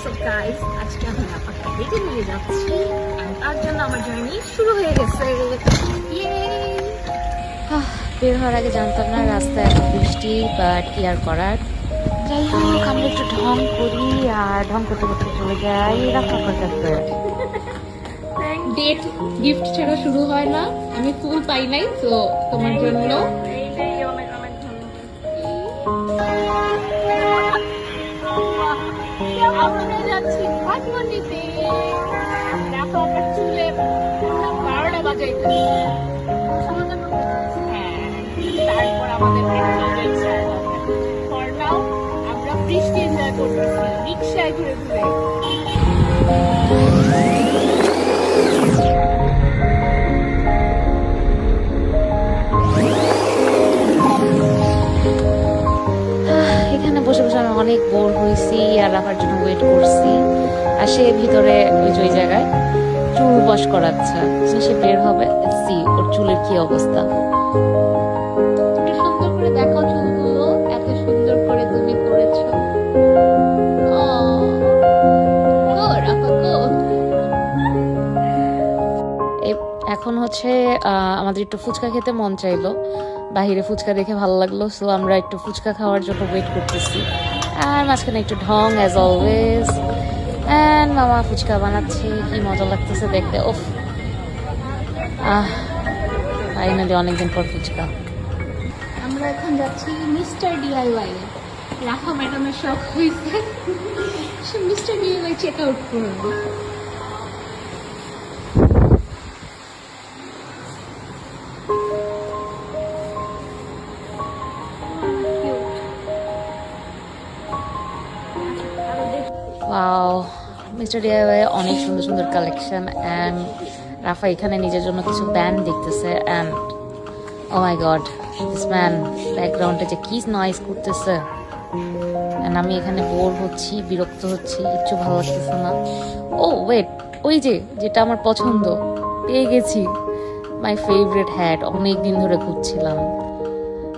So guys, আজকে আমি আপনাকে ডেটে নিয়ে যাচ্ছি and তার জন্য আমার জার্নি শুরু হয়ে গেছে। বের হওয়ার আগে জানতাম না রাস্তায় এত বৃষ্টি, বাট কি আর করার। যাই হোক, আমরা একটু ঢং করি আর ঢং করতে করতে চলে যাই রাফার কাছে। ডেট গিফট ছাড়া শুরু হয় না। আমি ফুল পাই নাই, তো তোমার জন্য আমরা যাচ্ছি ধানমন্ডিতে। রাফা আমার চুলে 12টা বাজাইতে। তারপর আমাদের ফর নাও আমরা বৃষ্টি এনজয় করতেছি রিক্সায় ঘুরে ঘুরে। এখানে বসে বসে আমি অনেক বোর হয়েছি আর রাফার জন্য ওয়েট করছি। আর সে ভিতরে ওই জায়গায় চুল ওয়াশ করাচ্ছে, সে বের হবে। সি ওর চুলের কি অবস্থা। সুন্দর করে দেখো চুলগুলো, এত সুন্দর করে তুমি করেছো। এখন হচ্ছে আমাদের একটু ফুচকা খেতে মন চাইলো, বাহিরে ফুচকা দেখে ভালো লাগলো, সো আমরা একটু ফুচকা খাওয়ার জন্য ওয়েট করতেছি। আর মাঝখানে একটু ঢং অ্যাজ অলওয়েজ। অ্যান্ড মামা ফুচকা বানাচ্ছে, কি মজা লাগতেছে দেখতে। ওফ, ফাইনালি অনেকদিন পর ফুচকা। আমরা এখন যাচ্ছি মিস্টার ডিআইওয়াই। রাফা ম্যাডামের শখ হয়েছে সে মিস্টার ডিআইওয়াই চেক আউট করবে। ওয়াও, মিস্টার ডিআইওয়াই অনেক সুন্দর সুন্দর কালেকশন। অ্যান্ড রাফা এখানে নিজের জন্য কিছু ব্যান্ড দেখতেছে। And oh my god, this man ব্যাকগ্রাউন্ডে যে কি নয়েজ করতেছে। অ্যান্ড আমি এখানে বোর হচ্ছি, বিরক্ত হচ্ছি, কিচ্ছু ভালো লাগতেছে না। ও ওয়েট, ওই যেটা আমার পছন্দ, পেয়ে গেছি মাই ফেভারিট হ্যাট। অনেক দিন ধরে খুঁজছিলাম।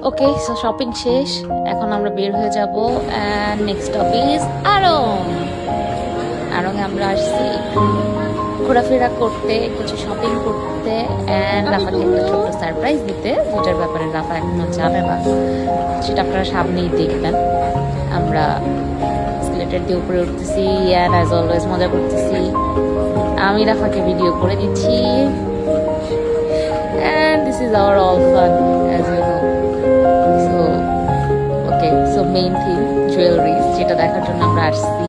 ওকে, সো শপিং শেষ, এখন আমরা বের হয়ে যাব। অ্যান্ড নেক্সট স্টপ ইজ আড়ং। আড়ংয়ে আমরা আসছি একটু ঘোরাফেরা করতে, কিছু শপিং করতে, অ্যান্ড রাফাকে একটা ছোট্ট সারপ্রাইজ দিতে, যেটার ব্যাপারে রাফা এখনো জানে না, সেটা আপনারা সামনেই দেখবেন। আমরা স্কেলেটর দিয়ে উপরে উঠতেছি অ্যান্ড অ্যাজ অলওয়েজ মজা করতেছি। আমি রাফাকে ভিডিও করে দিচ্ছি and this is our all fun as you know. So okay, so main thing jewelleries, যেটা দেখার জন্য আমরা আসছি।